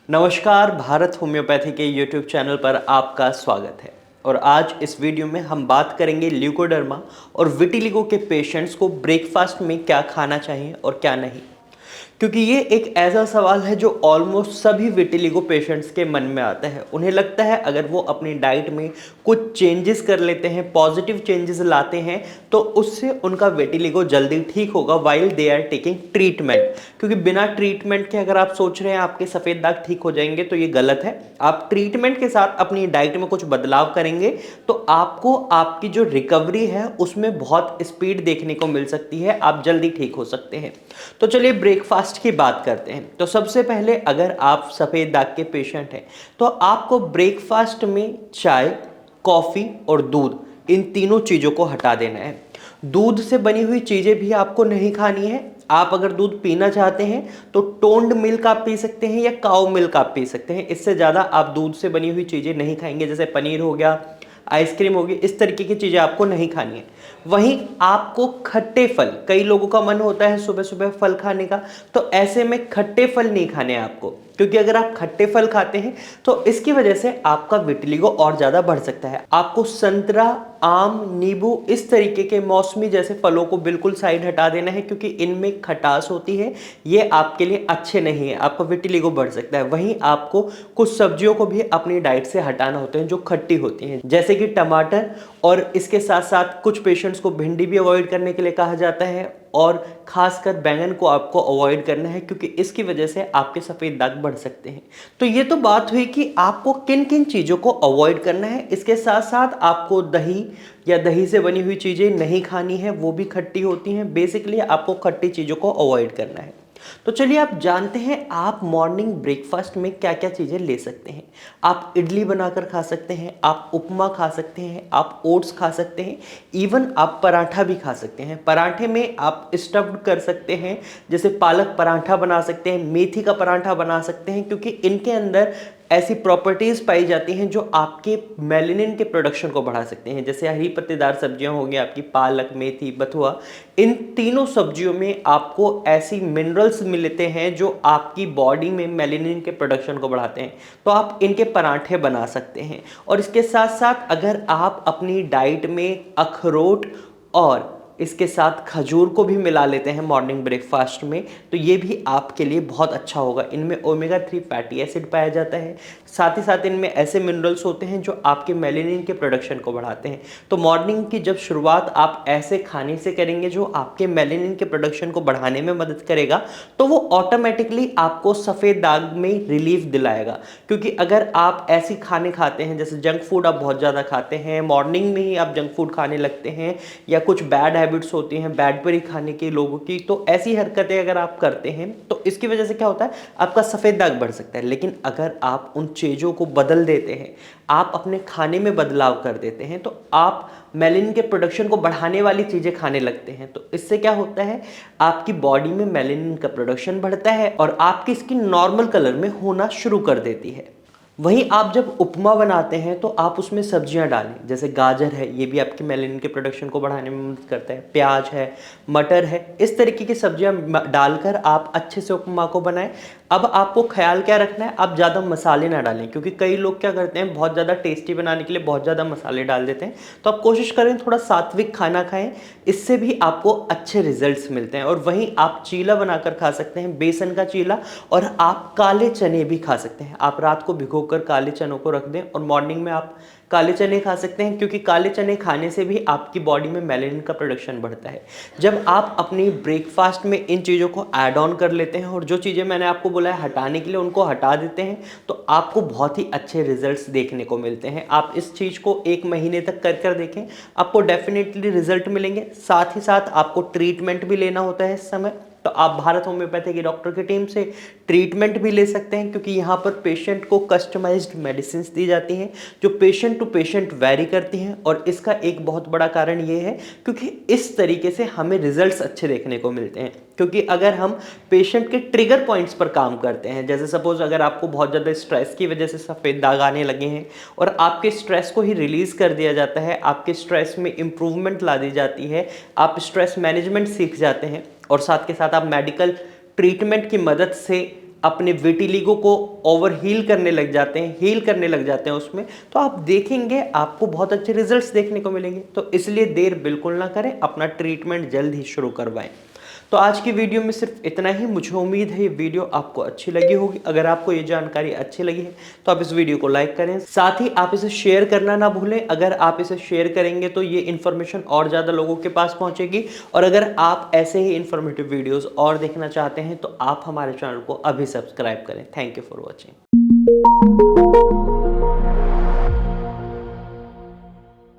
नमस्कार, भारत होम्योपैथी के YouTube channel पर आपका स्वागत है। और आज इस वीडियो में हम बात करेंगे ल्यूकोडर्मा और विटिलिगो के पेशेंट्स को ब्रेकफास्ट में क्या खाना चाहिए और क्या नहीं, क्योंकि ये एक ऐसा सवाल है जो ऑलमोस्ट सभी विटिलिगो पेशेंट्स के मन में आता है। उन्हें लगता है अगर वो अपनी डाइट में कुछ चेंजेस कर लेते हैं, पॉजिटिव चेंजेस लाते हैं, तो उससे उनका विटिलिगो जल्दी ठीक होगा while they are taking treatment. क्योंकि बिना ट्रीटमेंट के अगर आप सोच रहे हैं आपके सफ़ेद दाग ठीक हो जाएंगे तो ये गलत है। आप ट्रीटमेंट के साथ अपनी डाइट में कुछ बदलाव करेंगे तो आपको आपकी जो रिकवरी है उसमें बहुत स्पीड देखने को मिल सकती है, आप जल्दी ठीक हो सकते हैं। तो चलिए ब्रेकफास्ट की बात करते हैं। तो सबसे पहले अगर आप सफ़ेद दाग के पेशेंट हैं तो आपको ब्रेकफास्ट में चाय, कॉफ़ी और दूध, इन तीनों चीज़ों को हटा देना है। दूध से बनी हुई चीज़ें भी आपको नहीं खानी है। आप अगर दूध पीना चाहते हैं तो टोन्ड मिल्क आप पी सकते हैं या काऊ मिल्क आप पी सकते हैं। इससे ज़्यादा आप दूध से बनी हुई चीज़ें नहीं खाएंगे, जैसे पनीर हो गया, आइसक्रीम होगी, इस तरीके की चीज़ें आपको नहीं खानी है। वहीं आपको खट्टे फल, कई लोगों का मन होता है सुबह सुबह फल खाने का, तो ऐसे में खट्टे फल नहीं खाने हैं आपको, क्योंकि अगर आप खट्टे फल खाते हैं तो इसकी वजह से आपका विटिलिगो और ज़्यादा बढ़ सकता है। आपको संतरा, आम, नींबू, इस तरीके के मौसमी जैसे फलों को बिल्कुल साइड हटा देना है, क्योंकि इनमें खटास होती है, ये आपके लिए अच्छे नहीं है, आपका विटिलिगो बढ़ सकता है। वहीं आपको कुछ सब्जियों को भी अपनी डाइट से हटाना होता है जो खट्टी होती हैं, जैसे कि टमाटर, और इसके साथ साथ कुछ पेशेंट्स को भिंडी भी अवॉइड करने के लिए कहा जाता है, और खासकर बैंगन को आपको अवॉइड करना है, क्योंकि इसकी वजह से आपके सफ़ेद दाग बढ़ सकते हैं। तो ये तो बात हुई कि आपको किन किन चीज़ों को अवॉइड करना है। इसके साथ साथ आपको दही या दही से बनी हुई चीज़ें नहीं खानी है, वो भी खट्टी होती हैं। बेसिकली आपको खट्टी चीज़ों को अवॉइड करना है। तो चलिए आप जानते हैं आप मॉर्निंग ब्रेकफास्ट में क्या क्या चीज़ें ले सकते हैं। आप इडली बनाकर खा सकते हैं, आप उपमा खा सकते हैं, आप ओट्स खा सकते हैं, इवन आप पराठा भी खा सकते हैं। पराठे में आप स्टफ्ड कर सकते हैं, जैसे पालक पराठा बना सकते हैं, मेथी का पराठा बना सकते हैं, क्योंकि इनके अंदर ऐसी प्रॉपर्टीज़ पाई जाती हैं जो आपके मेलानिन के प्रोडक्शन को बढ़ा सकते हैं। जैसे हरी पत्तेदार सब्जियां होंगी आपकी, पालक, मेथी, बथुआ, इन तीनों सब्जियों में आपको ऐसी मिनरल्स मिलते हैं जो आपकी बॉडी में मेलानिन के प्रोडक्शन को बढ़ाते हैं। तो आप इनके पराठे बना सकते हैं। और इसके साथ साथ अगर आप अपनी डाइट में अखरोट और इसके साथ खजूर को भी मिला लेते हैं मॉर्निंग ब्रेकफास्ट में, तो ये भी आपके लिए बहुत अच्छा होगा। इनमें ओमेगा 3 फैटी एसिड पाया जाता है, साथ ही साथ इनमें ऐसे मिनरल्स होते हैं जो आपके मेलानिन के प्रोडक्शन को बढ़ाते हैं। तो मॉर्निंग की जब शुरुआत आप ऐसे खाने से करेंगे जो आपके मेलानिन के प्रोडक्शन को बढ़ाने में मदद करेगा, तो वो ऑटोमेटिकली आपको सफ़ेद दाग में रिलीफ दिलाएगा। क्योंकि अगर आप ऐसे खाने खाते हैं, जैसे जंक फूड आप बहुत ज़्यादा खाते हैं, मॉर्निंग में ही आप जंक फूड खाने लगते हैं, या कुछ बैड हैबिट्स होती हैं बैड पर ही खाने के लोगों की, तो ऐसी हरकतें अगर आप करते हैं तो इसकी वजह से क्या होता है, आपका सफ़ेद दाग बढ़ सकता है। लेकिन अगर आप उन चीज़ों को बदल देते हैं, आप अपने खाने में बदलाव कर देते हैं, तो आप मेलानिन के प्रोडक्शन को बढ़ाने वाली चीज़ें खाने लगते हैं, तो इससे क्या होता है, आपकी बॉडी में मेलानिन का प्रोडक्शन बढ़ता है और आपकी स्किन नॉर्मल कलर में होना शुरू कर देती है। वहीं आप जब उपमा बनाते हैं तो आप उसमें सब्जियां डालें, जैसे गाजर है, ये भी आपके मेलानिन के प्रोडक्शन को बढ़ाने में मदद करता है, प्याज है, मटर है, इस तरीके की सब्जियां डालकर आप अच्छे से उपमा को बनाएं। अब आपको ख्याल क्या रखना है, आप ज़्यादा मसाले ना डालें, क्योंकि कई लोग क्या करते हैं, बहुत ज़्यादा टेस्टी बनाने के लिए बहुत ज़्यादा मसाले डाल देते हैं। तो आप कोशिश करें थोड़ा सात्विक खाना खाएं, इससे भी आपको अच्छे रिजल्ट्स मिलते हैं। और वहीं आप चीला बनाकर खा सकते हैं, बेसन का चीला, और आप काले चने भी खा सकते हैं। आप रात को भिगोकर काले चनों को रख दें और मॉर्निंग में आप काले चने खा सकते हैं, क्योंकि काले चने खाने से भी आपकी बॉडी में मेलानिन का प्रोडक्शन बढ़ता है। जब आप अपनी ब्रेकफास्ट में इन चीज़ों को ऐड ऑन कर लेते हैं और जो चीज़ें मैंने आपको बोला है हटाने के लिए उनको हटा देते हैं, तो आपको बहुत ही अच्छे रिजल्ट्स देखने को मिलते हैं। आप इस चीज़ को 1 महीने तक कर कर देखें, आपको डेफिनेटली रिजल्ट मिलेंगे। साथ ही साथ आपको ट्रीटमेंट भी लेना होता है इस समय, तो आप भारत होम्योपैथी की डॉक्टर की टीम से ट्रीटमेंट भी ले सकते हैं, क्योंकि यहाँ पर पेशेंट को कस्टमाइज्ड मेडिसिन दी जाती हैं जो पेशेंट टू पेशेंट वैरी करती हैं। और इसका एक बहुत बड़ा कारण ये है क्योंकि इस तरीके से हमें रिजल्ट्स अच्छे देखने को मिलते हैं। क्योंकि अगर हम पेशेंट के ट्रिगर पॉइंट्स पर काम करते हैं, जैसे सपोज अगर आपको बहुत ज़्यादा स्ट्रेस की वजह से सफ़ेद दाग आने लगे हैं और आपके स्ट्रेस को ही रिलीज़ कर दिया जाता है, आपके स्ट्रेस में इम्प्रूवमेंट ला दी जाती है, आप स्ट्रेस मैनेजमेंट सीख जाते हैं, और साथ के साथ आप मेडिकल ट्रीटमेंट की मदद से अपने विटिलिगो को ओवर हील करने लग जाते हैं, हील करने लग जाते हैं उसमें, तो आप देखेंगे आपको बहुत अच्छे रिजल्ट्स देखने को मिलेंगे। तो इसलिए देर बिल्कुल ना करें, अपना ट्रीटमेंट जल्द ही शुरू करवाएं। तो आज की वीडियो में सिर्फ इतना ही। मुझे उम्मीद है ये वीडियो आपको अच्छी लगी होगी। अगर आपको ये जानकारी अच्छी लगी है तो आप इस वीडियो को लाइक करें, साथ ही आप इसे शेयर करना ना भूलें। अगर आप इसे शेयर करेंगे तो ये इन्फॉर्मेशन और ज़्यादा लोगों के पास पहुंचेगी। और अगर आप ऐसे ही इन्फॉर्मेटिव वीडियोज़ और देखना चाहते हैं तो आप हमारे चैनल को अभी सब्सक्राइब करें। Thank you for watching.